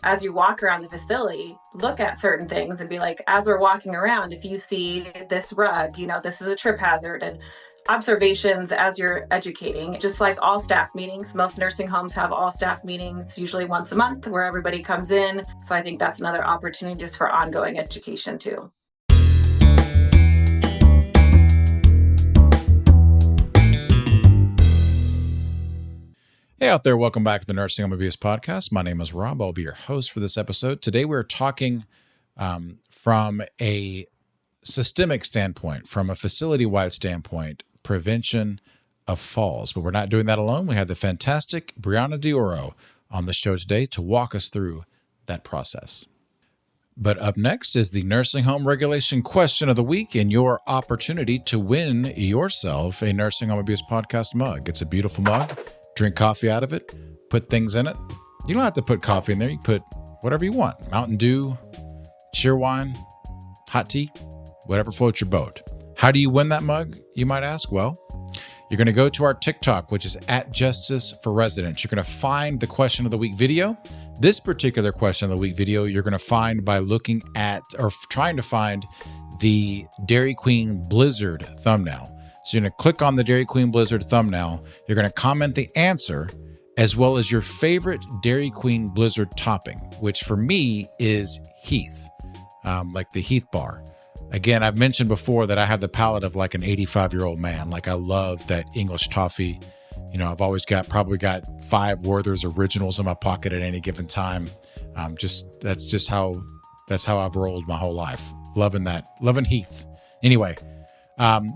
as you walk around the facility, look at certain things and be like, as we're walking around, if you see this rug, this is a trip hazard, and observations as you're educating. Just like all staff meetings, most nursing homes have all staff meetings usually once a month where everybody comes in. So I think that's another opportunity just for ongoing education too. Hey out there, welcome back to the Nursing Home Abuse Podcast. My name is Rob. I'll be your host for this episode. Today we're talking from a systemic standpoint, from a facility-wide standpoint, prevention of falls. But we're not doing that alone. We have the fantastic Brianna de Oro on the show today to walk us through that process. But up next is the Nursing Home Regulation Question of the Week and your opportunity to win yourself a Nursing Home Abuse Podcast mug. It's a beautiful mug. Drink coffee out of it. Put things in it. You don't have to put coffee in there. You put whatever you want. Mountain Dew, Cheerwine, hot tea, whatever floats your boat. How do you win that mug, you might ask? Well, you're going to go to our TikTok, which is at Justice for Residents. You're going to find the Question of the Week video. This particular Question of the Week video, you're going to find by looking at or trying to find the Dairy Queen Blizzard thumbnail. So you're going to click on the Dairy Queen Blizzard thumbnail. You're going to comment the answer as well as your favorite Dairy Queen Blizzard topping, which for me is Heath, like the Heath bar. Again, I've mentioned before that I have the palate of like an 85-year-old man. Like I love that English toffee. I've always probably got 5 Werther's Originals in my pocket at any given time. That's how I've rolled my whole life. Loving Heath. Anyway,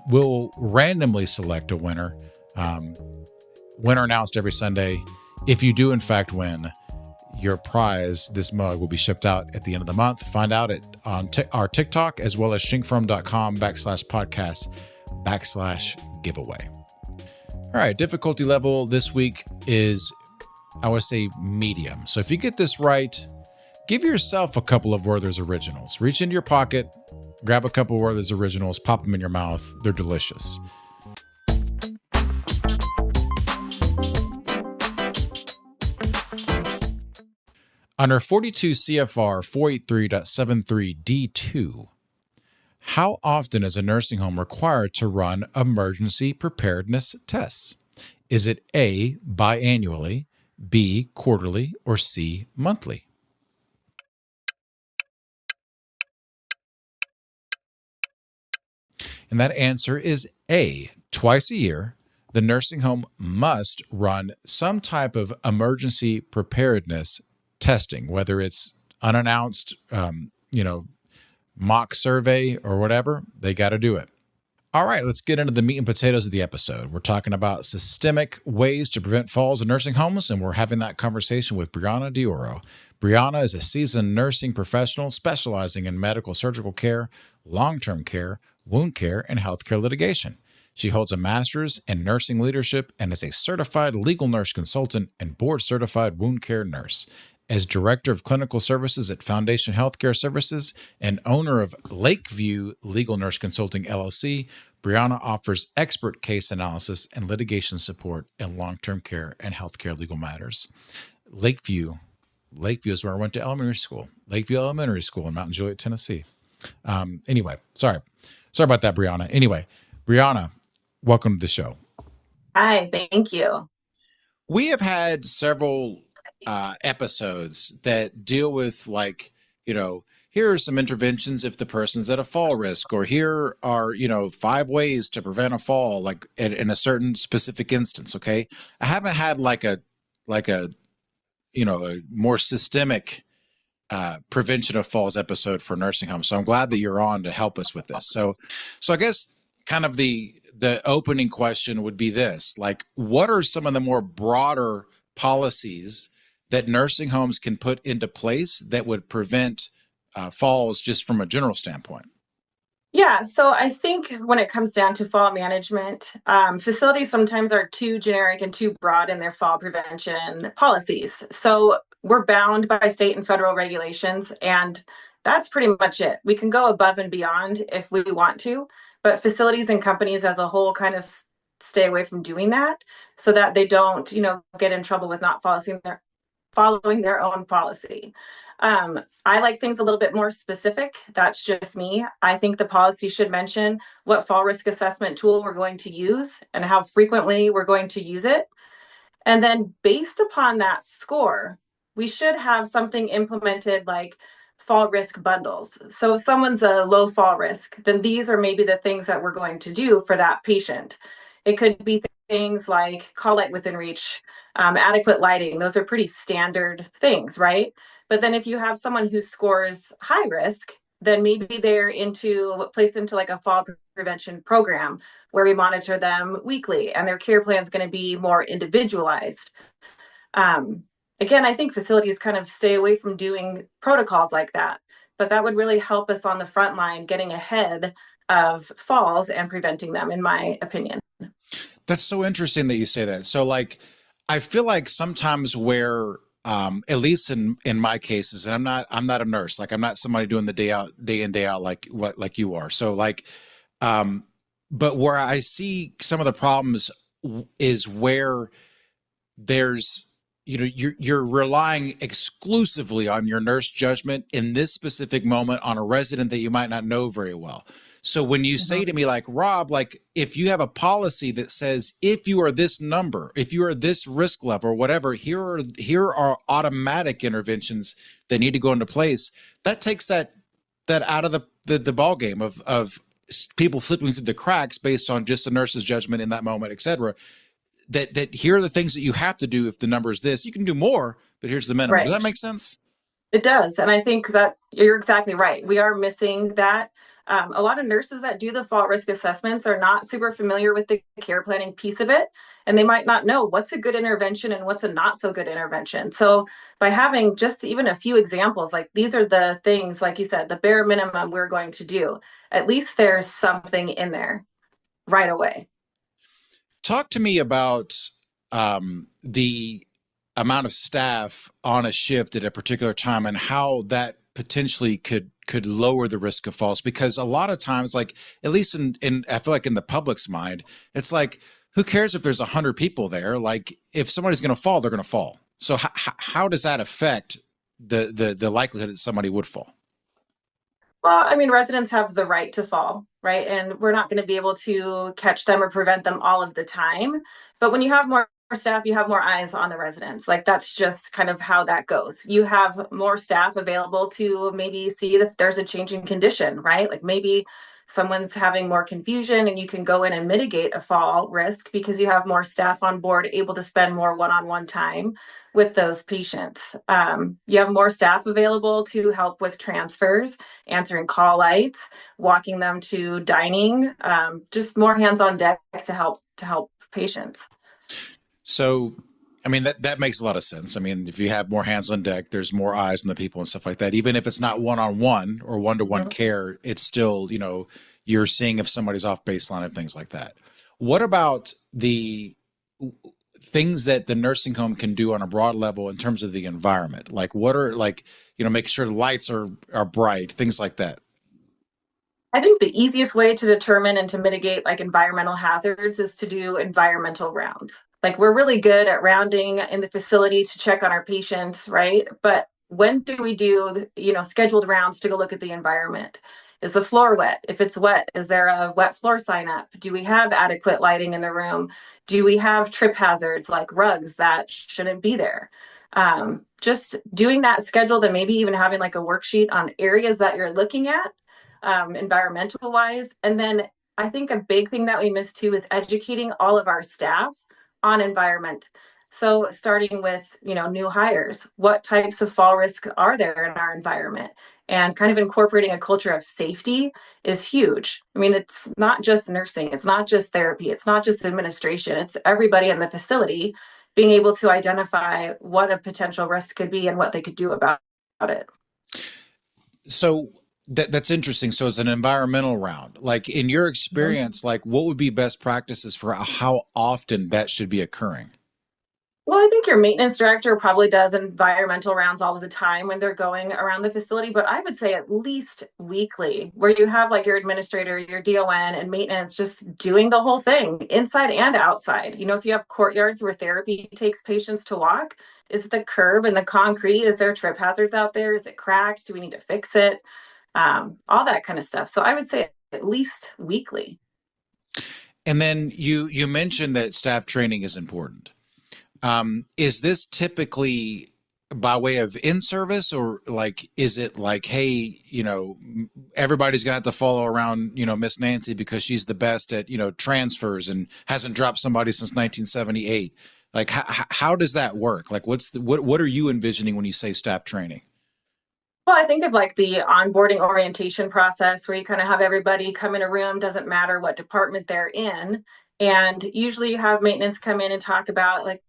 we'll randomly select a winner. Winner announced every Sunday. If you do in fact win, your prize, this mug, will be shipped out at the end of the month. Find out on our TikTok as well as shinkfrom.com/podcast/giveaway. All right, difficulty level this week is, I would say, medium. So if you get this right, give yourself a couple of Werther's Originals. Reach into your pocket, grab a couple of Werther's Originals, pop them in your mouth. They're delicious. Under 42 CFR 483.73D2, how often is a nursing home required to run emergency preparedness tests? Is it A, biannually, B, quarterly, or C, monthly? And that answer is A, twice a year. The nursing home must run some type of emergency preparedness testing, whether it's unannounced, mock survey or whatever, they got to do it. All right, let's get into the meat and potatoes of the episode. We're talking about systemic ways to prevent falls in nursing homes, and we're having that conversation with Brianna de Oro. Brianna is a seasoned nursing professional specializing in medical surgical care, long-term care, wound care, and healthcare litigation. She holds a master's in nursing leadership and is a certified legal nurse consultant and board-certified wound care nurse. As Director of Clinical Services at Foundation Healthcare Services and owner of Lakeview Legal Nurse Consulting, LLC, Brianna offers expert case analysis and litigation support in long-term care and healthcare legal matters. Lakeview is where I went to elementary school. Lakeview Elementary School in Mountain Juliet, Tennessee. Anyway, sorry about that, Brianna. Anyway, Brianna, welcome to the show. Hi, thank you. We have had several episodes that deal with here are some interventions if the person's at a fall risk, or here are 5 ways to prevent a fall, like in a certain specific instance. Okay, I haven't had like a more systemic prevention of falls episode for nursing homes, so I'm glad that you're on to help us with this. So I guess kind of the opening question would be this: like, what are some of the more broader policies that nursing homes can put into place that would prevent falls just from a general standpoint? Yeah, so I think when it comes down to fall management, facilities sometimes are too generic and too broad in their fall prevention policies. So we're bound by state and federal regulations, and that's pretty much it. We can go above and beyond if we want to, but facilities and companies as a whole kind of stay away from doing that so that they don't, get in trouble with not following following their own policy. I like things a little bit more specific. That's just me. I think the policy should mention what fall risk assessment tool we're going to use and how frequently we're going to use it. And then based upon that score, we should have something implemented like fall risk bundles. So if someone's a low fall risk, then these are maybe the things that we're going to do for that patient. It could be things like call light within reach, adequate lighting. Those are pretty standard things, right? But then if you have someone who scores high risk, then maybe they're placed into like a fall prevention program where we monitor them weekly and their care plan is going to be more individualized. Um, Again, I think facilities kind of stay away from doing protocols like that, but that would really help us on the front line getting ahead of falls and preventing them, in my opinion. That's so interesting that you say that. So like, I feel like sometimes where, at least in my cases, and I'm not a nurse, like I'm not somebody doing the day in, day out, like you are. So like, um, but where I see some of the problems is where there's, you're relying exclusively on your nurse judgment in this specific moment on a resident that you might not know very well. So when you say to me like, Rob, like if you have a policy that says if you are this number, if you are this risk level or whatever, here are automatic interventions that need to go into place, that takes that out of the ball game of people slipping through the cracks based on just the nurse's judgment in that moment, et cetera. That here are the things that you have to do. If the number is this, you can do more, but here's the minimum. Does Right. that make sense? It does. And I think that you're exactly right. We are missing that. A lot of nurses that do the fall risk assessments are not super familiar with the care planning piece of it. And they might not know what's a good intervention and what's a not so good intervention. So, by having just even a few examples, like these are the things, like you said, the bare minimum we're going to do, at least there's something in there right away. Talk to me about the amount of staff on a shift at a particular time and how that potentially could lower the risk of falls. Because a lot of times, like at least in I feel like in the public's mind, it's like who cares if there's 100 people there? Like if somebody's going to fall, they're going to fall. So how does that affect the likelihood that somebody would fall? Well, I mean, residents have the right to fall, right? And we're not going to be able to catch them or prevent them all of the time. But when you have more staff, you have more eyes on the residents. Like that's just kind of how that goes. You have more staff available to maybe see if there's a change in condition, right? Like maybe someone's having more confusion and you can go in and mitigate a fall risk because you have more staff on board able to spend more one-on-one time with those patients. You have more staff available to help with transfers, answering call lights, walking them to dining, just more hands on deck to help patients. So, I mean, that makes a lot of sense. I mean, if you have more hands on deck, there's more eyes on the people and stuff like that. Even if it's not one on one or one to one Mhm. care, it's still, you're seeing if somebody's off baseline and things like that. What about the things that the nursing home can do on a broad level in terms of the environment? Like, what are like, make sure the lights are bright, things like that. I think the easiest way to determine and to mitigate like environmental hazards is to do environmental rounds. Like we're really good at rounding in the facility to check on our patients, right? But when do we do, scheduled rounds to go look at the environment? Is the floor wet? If it's wet, is there a wet floor sign up? Do we have adequate lighting in the room? Do we have trip hazards like rugs that shouldn't be there? Just doing that scheduled and maybe even having like a worksheet on areas that you're looking at, environmental wise. And then I think a big thing that we miss too is educating all of our staff on environment. So starting with, new hires, what types of fall risk are there in our environment? And kind of incorporating a culture of safety is huge. I mean, it's not just nursing, it's not just therapy, it's not just administration, it's everybody in the facility being able to identify what a potential risk could be and what they could do about it. So that's interesting. So it's an environmental round. Like in your Mhm. experience, like what would be best practices for how often that should be occurring? Well, I think your maintenance director probably does environmental rounds all of the time when they're going around the facility, but I would say at least weekly, where you have like your administrator, your DON, and maintenance just doing the whole thing inside and outside. If you have courtyards where therapy takes patients to walk, Is the curb and the concrete, is there trip hazards out there? Is it cracked? Do we need to fix it? All that kind of stuff. So I would say at least weekly. And then you mentioned that staff training is important. Is this typically by way of in service, or like is it like, hey, everybody's got to follow around, Miss Nancy because she's the best at transfers and hasn't dropped somebody since 1978? Like how does that work? Like what are you envisioning when you say staff training? Well, I think of like the onboarding orientation process where you kind of have everybody come in a room, doesn't matter what department they're in. And usually you have maintenance come in and talk about like,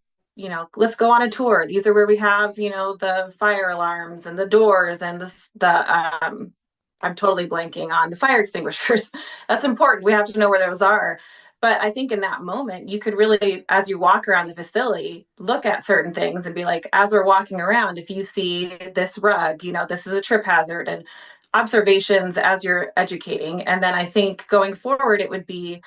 let's go on a tour. These are where we have, the fire alarms and the doors and I'm totally blanking on the fire extinguishers. That's important. We have to know where those are. But I think in that moment, you could really, as you walk around the facility, look at certain things and be like, as we're walking around, if you see this rug, this is a trip hazard, and observations as you're educating. And then I think going forward, it would be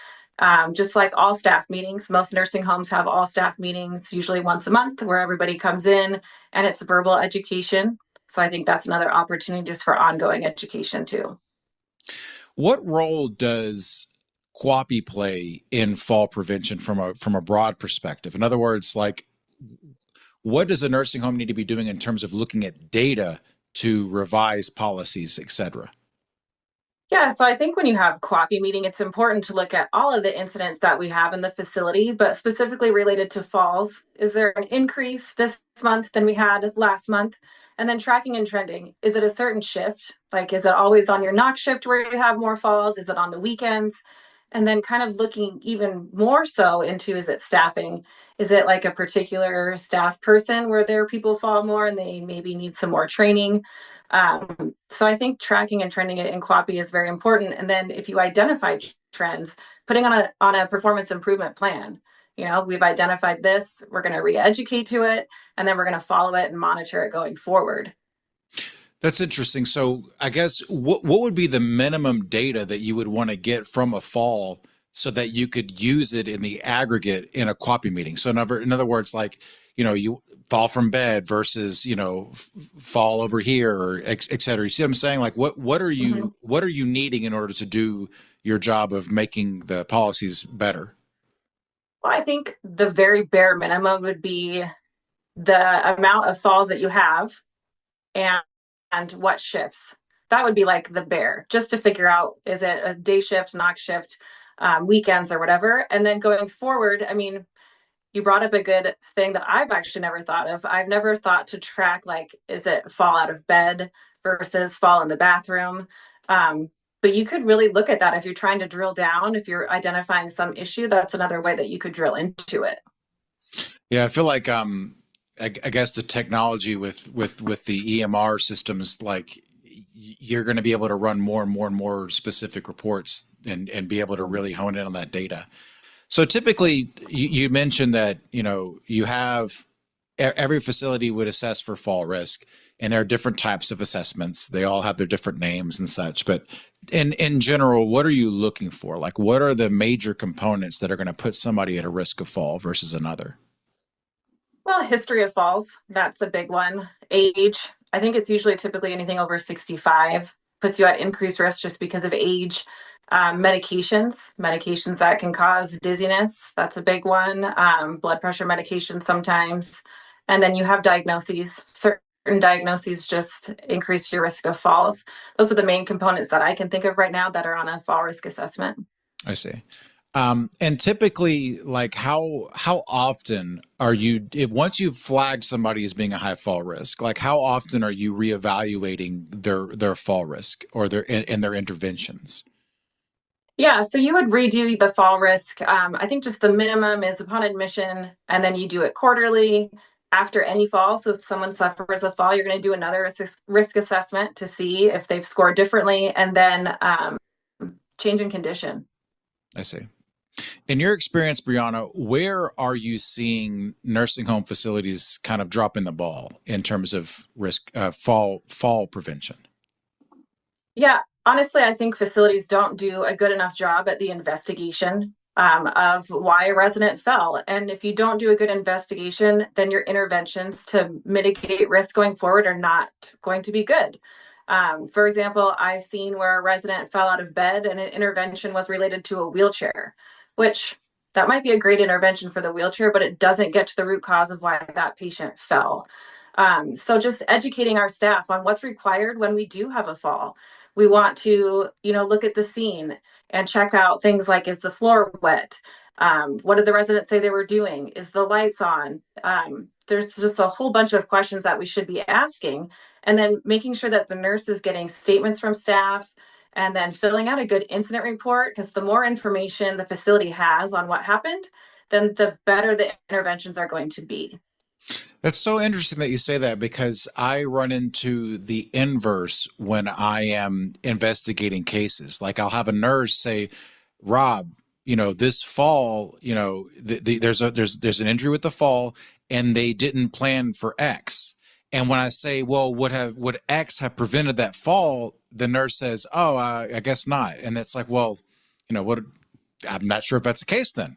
just like all staff meetings. Most nursing homes have all staff meetings, usually once a month, where everybody comes in and it's verbal education. So I think that's another opportunity just for ongoing education too. What role does QAPI play in fall prevention from a broad perspective? In other words, like what does a nursing home need to be doing in terms of looking at data to revise policies, et cetera? Yeah, so I think when you have QAPI meeting, it's important to look at all of the incidents that we have in the facility, but specifically related to falls. Is there an increase this month than we had last month? And then tracking and trending. Is it a certain shift? Like, is it always on your knock shift where you have more falls? Is it on the weekends? And then kind of looking even more so into, is it staffing? Is it like a particular staff person where their people fall more and they maybe need some more training? So I think tracking and trending it in QAPI is very important. And then if you identify trends, putting on a performance improvement plan. We've identified this, we're going to re-educate to it, and then we're going to follow it and monitor it going forward. That's interesting. So I guess what would be the minimum data that you would want to get from a fall so that you could use it in the aggregate in a QAPI meeting? So in other words, like, you fall from bed versus, fall over here or et cetera. You see what I'm saying? Like what are Mhm. you needing in order to do your job of making the policies better? Well, I think the very bare minimum would be the amount of falls that you have and what shifts. That would be like the bare, just to figure out, is it a day shift, knock shift, weekends or whatever. And then going forward, I mean, you brought up a good thing that I've actually never thought of. I've never thought to track, like, is it fall out of bed versus fall in the bathroom? But you could really look at that if you're trying to drill down, if you're identifying some issue, that's another way that you could drill into it. Yeah, I feel like I guess the technology with the EMR systems, like you're going to be able to run more and more and more specific reports and be able to really hone in on that data. So typically, you mentioned that you have every facility would assess for fall risk, and there are different types of assessments. They all have their different names and such. But in general, what are you looking for? Like, what are the major components that are going to put somebody at a risk of fall versus another? Well, history of falls, that's a big one. Age, I think it's usually typically anything over 65 puts you at increased risk just because of age. Medications that can cause dizziness, that's a big one. Blood pressure medications sometimes. And then you have diagnoses. Certain diagnoses just increase your risk of falls. Those are the main components that I can think of right now that are on a fall risk assessment. I see. And typically, like how often are you if once you've flagged somebody as being a high fall risk, like how often are you reevaluating their fall risk or and their interventions? Yeah, so you would redo the fall risk. I think just the minimum is upon admission, and then you do it quarterly after any fall. So if someone suffers a fall, you're going to do another risk assessment to see if they've scored differently, and then change in condition. I see. In your experience, Brianna, where are you seeing nursing home facilities kind of dropping the ball in terms of risk fall prevention? Yeah, honestly, I think facilities don't do a good enough job at the investigation. of why a resident fell. And if you don't do a good investigation, then your interventions to mitigate risk going forward are not going to be good. For example, I've seen where a resident fell out of bed and an intervention was related to a wheelchair, which that might be a great intervention for the wheelchair, but it doesn't get to the root cause of why that patient fell. So just educating our staff on what's required when we do have a fall. We want to, look at the scene and check out things like, is the floor wet? What did the residents say they were doing? Is the lights on? There's just a whole bunch of questions that we should be asking, and then making sure that the nurse is getting statements from staff and then filling out a good incident report, because the more information the facility has on what happened, then the better the interventions are going to be. That's so interesting that you say that, because I run into the inverse when I am investigating cases. Like, I'll have a nurse say, Rob, this fall, there's an injury with the fall, and they didn't plan for X. And when I say, well, would X have prevented that fall? The nurse says, oh, I guess not. And it's like, well, what? I'm not sure if that's the case then.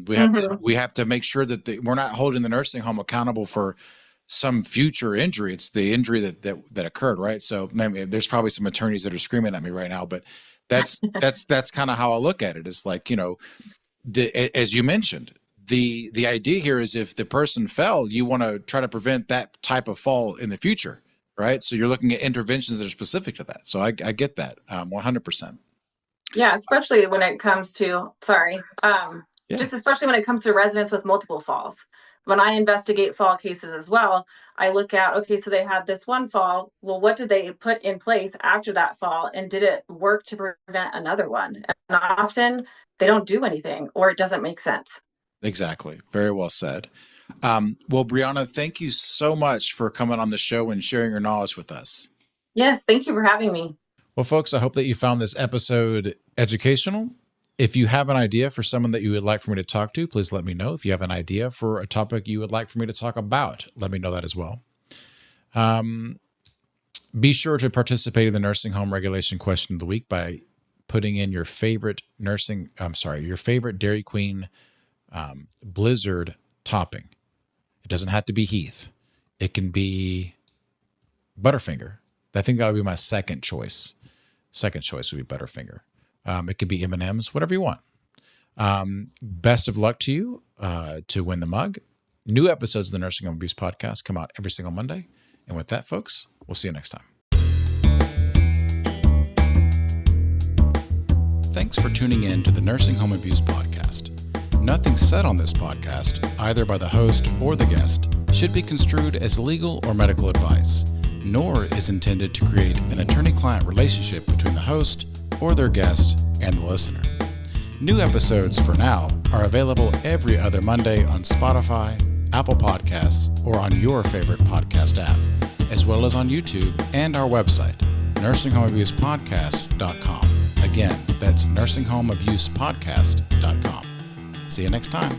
We have to make sure that we're not holding the nursing home accountable for some future injury. It's the injury that occurred, right? So maybe there's probably some attorneys that are screaming at me right now, but that's kind of how I look at it. It's like, as you mentioned, the idea here is, if the person fell, you want to try to prevent that type of fall in the future, right? So you're looking at interventions that are specific to that. So I get that 100%. Yeah, especially when it comes to, just especially when it comes to residents with multiple falls. When I investigate fall cases as well, I look at, okay, so they had this one fall. Well, what did they put in place after that fall? And did it work to prevent another one? And often they don't do anything, or it doesn't make sense. Exactly. Very well said. Well, Brianna, thank you so much for coming on the show and sharing your knowledge with us. Yes, thank you for having me. Well, folks, I hope that you found this episode educational. If you have an idea for someone that you would like for me to talk to, please let me know. If you have an idea for a topic you would like for me to talk about, let me know that as well. Be sure to participate in the nursing home regulation question of the week by putting in your favorite Dairy Queen Blizzard topping. It doesn't have to be Heath. It can be Butterfinger. I think that would be my second choice. Second choice would be Butterfinger. It could be M&Ms, whatever you want. Best of luck to you to win the mug. New episodes of the Nursing Home Abuse Podcast come out every single Monday. And with that, folks, we'll see you next time. Thanks for tuning in to the Nursing Home Abuse Podcast. Nothing said on this podcast, either by the host or the guest, should be construed as legal or medical advice, nor is intended to create an attorney-client relationship between the host or their guest and the listener. New episodes for now are available every other Monday on Spotify, Apple Podcasts, or on your favorite podcast app, as well as on YouTube and our website, nursinghomeabusepodcast.com. Again, that's nursinghomeabusepodcast.com. See you next time.